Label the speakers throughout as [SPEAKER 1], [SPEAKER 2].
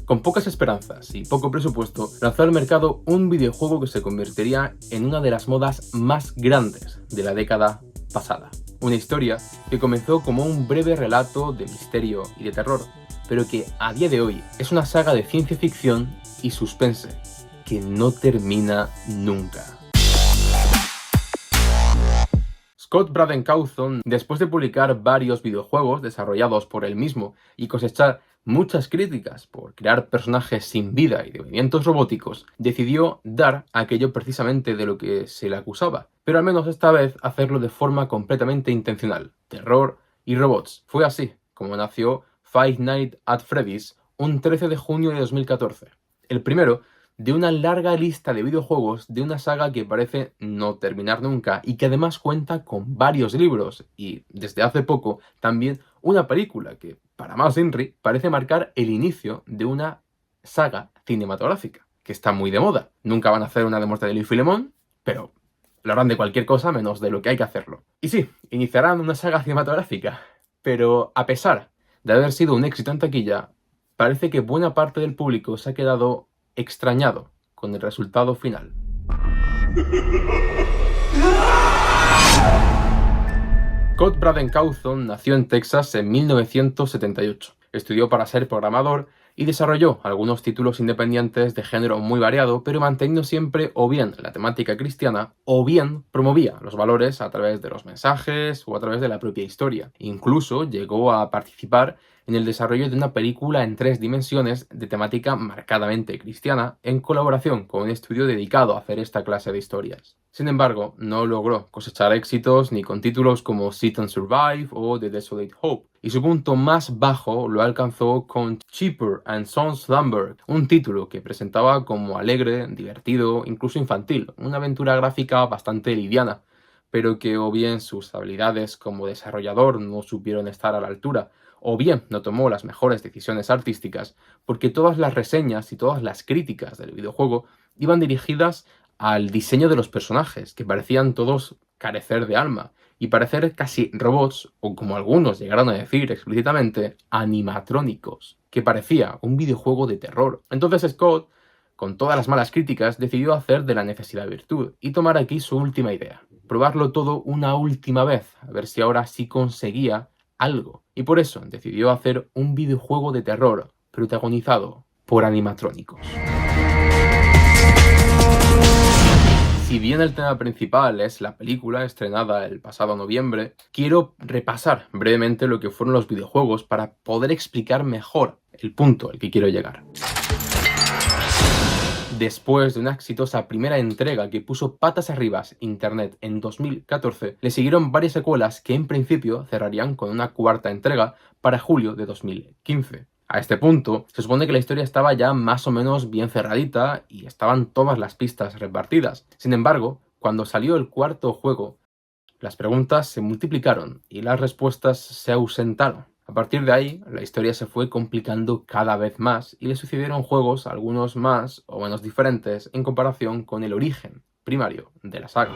[SPEAKER 1] Con pocas esperanzas y poco presupuesto, lanzó al mercado un videojuego que se convertiría en una de las modas más grandes de la década pasada. Una historia que comenzó como un breve relato de misterio y de terror, pero que a día de hoy es una saga de ciencia ficción y suspense que no termina nunca. Scott Braden Cawthon, después de publicar varios videojuegos desarrollados por él mismo y cosechar muchas críticas por crear personajes sin vida y de movimientos robóticos, decidió dar aquello precisamente de lo que se le acusaba, pero al menos esta vez hacerlo de forma completamente intencional: terror y robots. Fue así como nació Five Nights at Freddy's un 13 de junio de 2014. El primero de una larga lista de videojuegos de una saga que parece no terminar nunca y que además cuenta con varios libros y, desde hace poco, también una película que, para más Inri, parece marcar el inicio de una saga cinematográfica, que está muy de moda. Nunca van a hacer una de Mortadelo y Filemón, pero lo harán de cualquier cosa menos de lo que hay que hacerlo. Y sí, iniciarán una saga cinematográfica, pero a pesar de haber sido un éxito en taquilla, parece que buena parte del público se ha quedado extrañado con el resultado final. Scott Braden Cawthon nació en Texas en 1978. Estudió para ser programador y desarrolló algunos títulos independientes de género muy variado, pero manteniendo siempre o bien la temática cristiana o bien promovía los valores a través de los mensajes o a través de la propia historia. Incluso llegó a participar en el desarrollo de una película en 3 dimensiones de temática marcadamente cristiana en colaboración con un estudio dedicado a hacer esta clase de historias. Sin embargo, no logró cosechar éxitos ni con títulos como Sit and Survive o The Desolate Hope, y su punto más bajo lo alcanzó con Cheaper and Sons Lumber, un título que presentaba como alegre, divertido, incluso infantil, una aventura gráfica bastante liviana, pero que o bien sus habilidades como desarrollador no supieron estar a la altura, o bien no tomó las mejores decisiones artísticas, porque todas las reseñas y todas las críticas del videojuego iban dirigidas al diseño de los personajes, que parecían todos carecer de alma y parecer casi robots, o como algunos llegaron a decir explícitamente, animatrónicos, que parecía un videojuego de terror. Entonces Scott, con todas las malas críticas, decidió hacer de la necesidad virtud y tomar aquí su última idea: probarlo todo una última vez, a ver si ahora sí conseguía algo. Y por eso decidió hacer un videojuego de terror protagonizado por animatrónicos. Si bien el tema principal es la película estrenada el pasado noviembre, quiero repasar brevemente lo que fueron los videojuegos para poder explicar mejor el punto al que quiero llegar. Después de una exitosa primera entrega que puso patas arriba Internet en 2014, le siguieron varias secuelas que en principio cerrarían con una cuarta entrega para julio de 2015. A este punto, se supone que la historia estaba ya más o menos bien cerradita y estaban todas las pistas repartidas. Sin embargo, cuando salió el cuarto juego, las preguntas se multiplicaron y las respuestas se ausentaron. A partir de ahí, la historia se fue complicando cada vez más y le sucedieron juegos, algunos más o menos diferentes en comparación con el origen primario de la saga.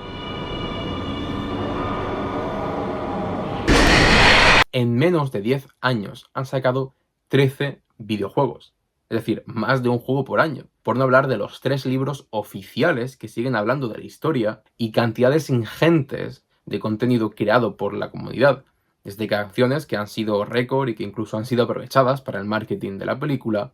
[SPEAKER 1] En menos de 10 años han sacado 13 videojuegos, es decir, más de un juego por año, por no hablar de los 3 libros oficiales que siguen hablando de la historia y cantidades ingentes de contenido creado por la comunidad, desde canciones que han sido récord y que incluso han sido aprovechadas para el marketing de la película,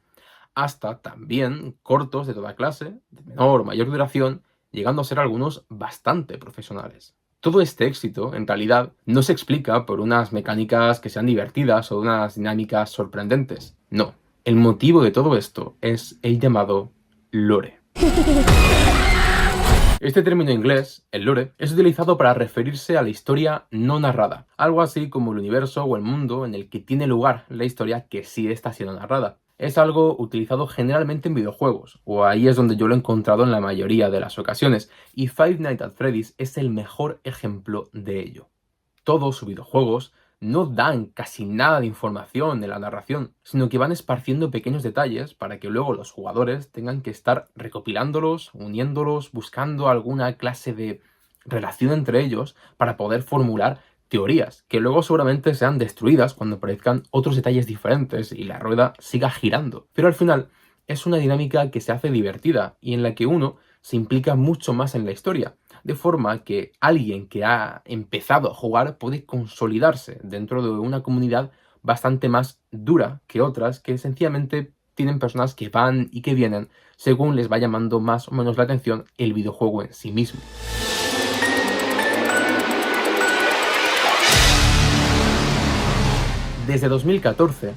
[SPEAKER 1] hasta también cortos de toda clase, de menor o mayor duración, llegando a ser algunos bastante profesionales. Todo este éxito, en realidad, no se explica por unas mecánicas que sean divertidas o unas dinámicas sorprendentes. No. El motivo de todo esto es el llamado lore. Este término inglés, el lore, es utilizado para referirse a la historia no narrada, algo así como el universo o el mundo en el que tiene lugar la historia que sí está siendo narrada. Es algo utilizado generalmente en videojuegos, o ahí es donde yo lo he encontrado en la mayoría de las ocasiones, y Five Nights at Freddy's es el mejor ejemplo de ello. Todos sus videojuegos no dan casi nada de información en la narración, sino que van esparciendo pequeños detalles para que luego los jugadores tengan que estar recopilándolos, uniéndolos, buscando alguna clase de relación entre ellos para poder formular teorías, que luego seguramente sean destruidas cuando aparezcan otros detalles diferentes y la rueda siga girando. Pero al final, es una dinámica que se hace divertida y en la que uno se implica mucho más en la historia, de forma que alguien que ha empezado a jugar puede consolidarse dentro de una comunidad bastante más dura que otras que sencillamente tienen personas que van y que vienen según les va llamando más o menos la atención el videojuego en sí mismo. Desde 2014,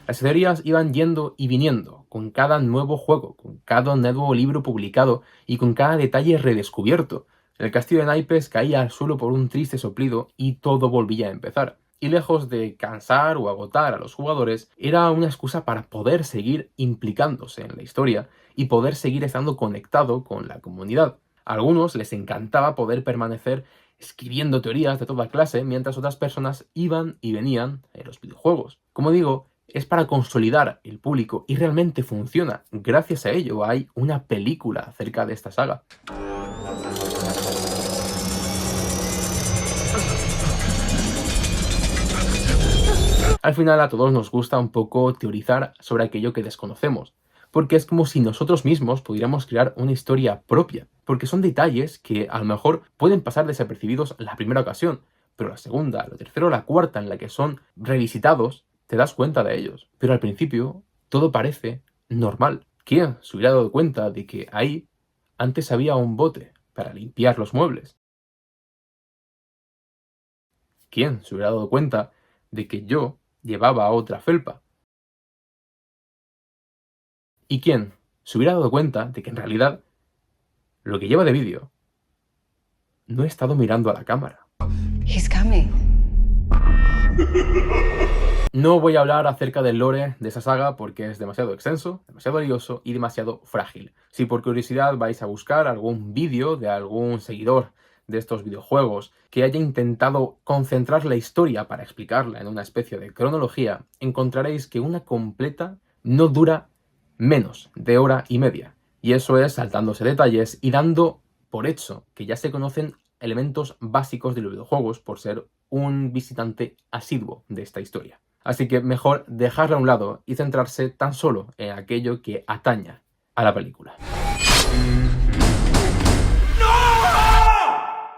[SPEAKER 1] las teorías iban yendo y viniendo, con cada nuevo juego, con cada nuevo libro publicado y con cada detalle redescubierto. El castillo de naipes caía al suelo por un triste soplido y todo volvía a empezar. Y lejos de cansar o agotar a los jugadores, era una excusa para poder seguir implicándose en la historia y poder seguir estando conectado con la comunidad. A algunos les encantaba poder permanecer escribiendo teorías de toda clase mientras otras personas iban y venían en los videojuegos. Como digo, es para consolidar el público y realmente funciona. Gracias a ello hay una película acerca de esta saga. Al final a todos nos gusta un poco teorizar sobre aquello que desconocemos, porque es como si nosotros mismos pudiéramos crear una historia propia, porque son detalles que a lo mejor pueden pasar desapercibidos la primera ocasión, pero la segunda, la tercera o la cuarta en la que son revisitados, te das cuenta de ellos. Pero al principio todo parece normal. ¿Quién se hubiera dado cuenta de que ahí antes había un bote para limpiar los muebles? ¿Quién se hubiera dado cuenta de que yo llevaba otra felpa? ¿Y quién se hubiera dado cuenta de que en realidad lo que lleva de vídeo no he estado mirando a la cámara?
[SPEAKER 2] He's coming.
[SPEAKER 1] No voy a hablar acerca del lore de esa saga porque es demasiado extenso, demasiado lioso y demasiado frágil. Si por curiosidad vais a buscar algún vídeo de algún seguidor de estos videojuegos que haya intentado concentrar la historia para explicarla en una especie de cronología, encontraréis que una completa no dura menos de hora y media. Y eso es saltándose detalles y dando por hecho que ya se conocen elementos básicos de los videojuegos por ser un visitante asiduo de esta historia. Así que mejor dejarla a un lado y centrarse tan solo en aquello que ataña a la película.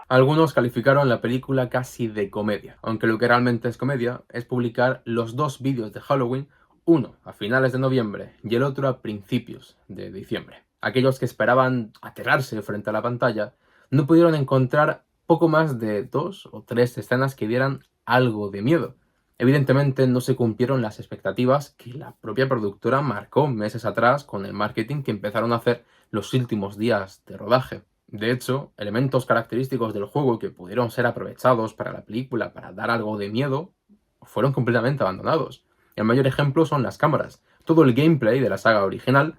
[SPEAKER 1] Algunos calificaron la película casi de comedia, aunque lo que realmente es comedia es publicar los dos vídeos de Halloween, uno a finales de noviembre y el otro a principios de diciembre. Aquellos que esperaban aterrarse frente a la pantalla no pudieron encontrar poco más de 2 o 3 escenas que dieran algo de miedo. Evidentemente no se cumplieron las expectativas que la propia productora marcó meses atrás con el marketing que empezaron a hacer los últimos días de rodaje. De hecho, elementos característicos del juego que pudieron ser aprovechados para la película para dar algo de miedo fueron completamente abandonados. El mayor ejemplo son las cámaras. Todo el gameplay de la saga original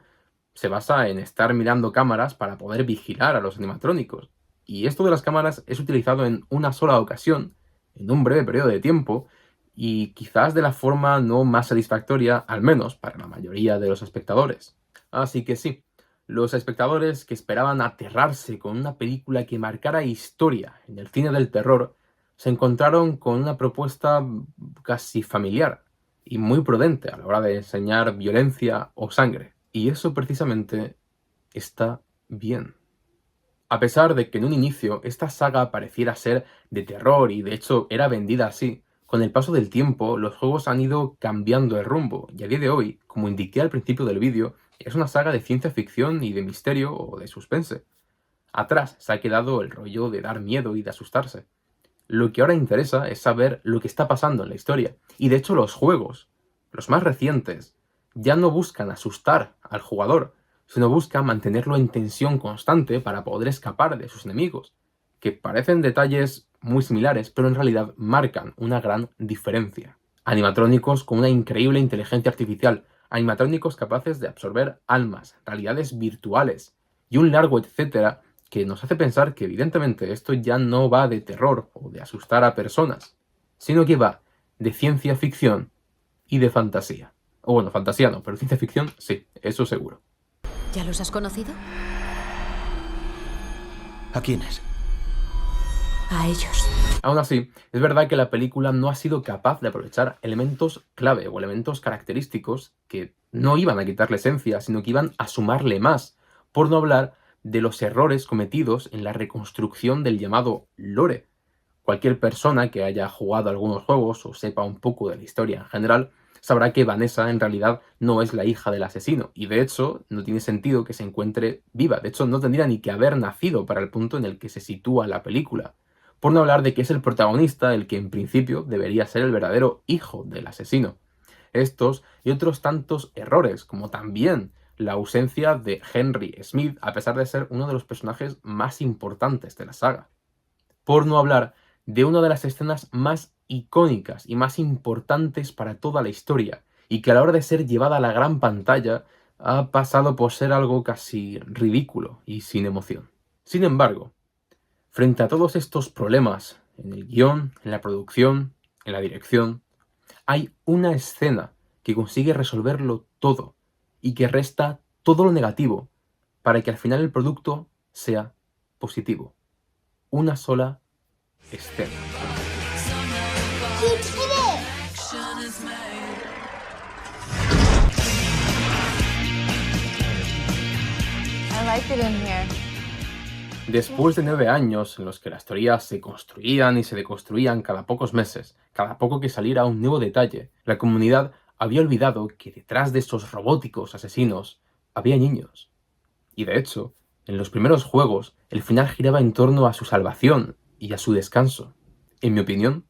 [SPEAKER 1] se basa en estar mirando cámaras para poder vigilar a los animatrónicos. Y esto de las cámaras es utilizado en una sola ocasión, en un breve periodo de tiempo, y quizás de la forma no más satisfactoria, al menos para la mayoría de los espectadores. Así que sí, los espectadores que esperaban aterrarse con una película que marcara historia en el cine del terror, se encontraron con una propuesta casi familiar y muy prudente a la hora de enseñar violencia o sangre. Y eso precisamente está bien. A pesar de que en un inicio esta saga pareciera ser de terror y de hecho era vendida así, con el paso del tiempo los juegos han ido cambiando el rumbo y a día de hoy, como indiqué al principio del vídeo, es una saga de ciencia ficción y de misterio o de suspense. Atrás se ha quedado el rollo de dar miedo y de asustarse. Lo que ahora interesa es saber lo que está pasando en la historia. Y de hecho los juegos, los más recientes, ya no buscan asustar al jugador, sino buscan mantenerlo en tensión constante para poder escapar de sus enemigos, que parecen detalles muy similares, pero en realidad marcan una gran diferencia. Animatrónicos con una increíble inteligencia artificial, animatrónicos capaces de absorber almas, realidades virtuales y un largo etcétera que nos hace pensar que evidentemente esto ya no va de terror o de asustar a personas, sino que va de ciencia ficción y de fantasía. O bueno, fantasía no, pero ciencia ficción sí, eso seguro.
[SPEAKER 2] ¿Ya los has conocido?
[SPEAKER 3] ¿A quiénes?
[SPEAKER 2] A ellos.
[SPEAKER 1] Aún así, es verdad que la película no ha sido capaz de aprovechar elementos clave o elementos característicos que no iban a quitarle esencia, sino que iban a sumarle más, por no hablar de los errores cometidos en la reconstrucción del llamado lore. Cualquier persona que haya jugado algunos juegos o sepa un poco de la historia en general, sabrá que Vanessa en realidad no es la hija del asesino, y de hecho no tiene sentido que se encuentre viva. De hecho, no tendría ni que haber nacido para el punto en el que se sitúa la película. Por no hablar de que es el protagonista el que en principio debería ser el verdadero hijo del asesino. Estos y otros tantos errores, como también la ausencia de Henry Smith, a pesar de ser uno de los personajes más importantes de la saga. Por no hablar de una de las escenas más icónicas y más importantes para toda la historia, y que a la hora de ser llevada a la gran pantalla ha pasado por ser algo casi ridículo y sin emoción. Sin embargo, frente a todos estos problemas en el guión, en la producción, en la dirección, hay una escena que consigue resolverlo todo y que resta todo lo negativo para que al final el producto sea positivo. Una sola escena.
[SPEAKER 3] I like it in here.
[SPEAKER 1] Después de 9 años en los que las teorías se construían y se deconstruían cada pocos meses, cada poco que saliera un nuevo detalle, la comunidad había olvidado que detrás de esos robóticos asesinos había niños. Y de hecho, en los primeros juegos, el final giraba en torno a su salvación y a su descanso. En mi opinión,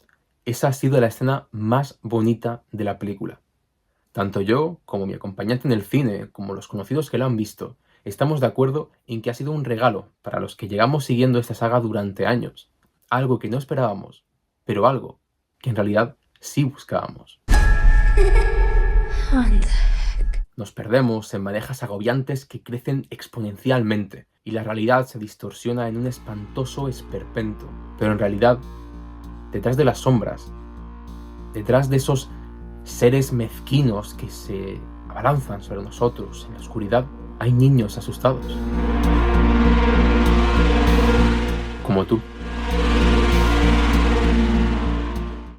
[SPEAKER 1] esa ha sido la escena más bonita de la película. Tanto yo, como mi acompañante en el cine, como los conocidos que la han visto, estamos de acuerdo en que ha sido un regalo para los que llegamos siguiendo esta saga durante años. Algo que no esperábamos, pero algo que en realidad sí buscábamos. Nos perdemos en manejas agobiantes que crecen exponencialmente y la realidad se distorsiona en un espantoso esperpento. Pero en realidad, detrás de las sombras, detrás de esos seres mezquinos que se abalanzan sobre nosotros en la oscuridad, hay niños asustados.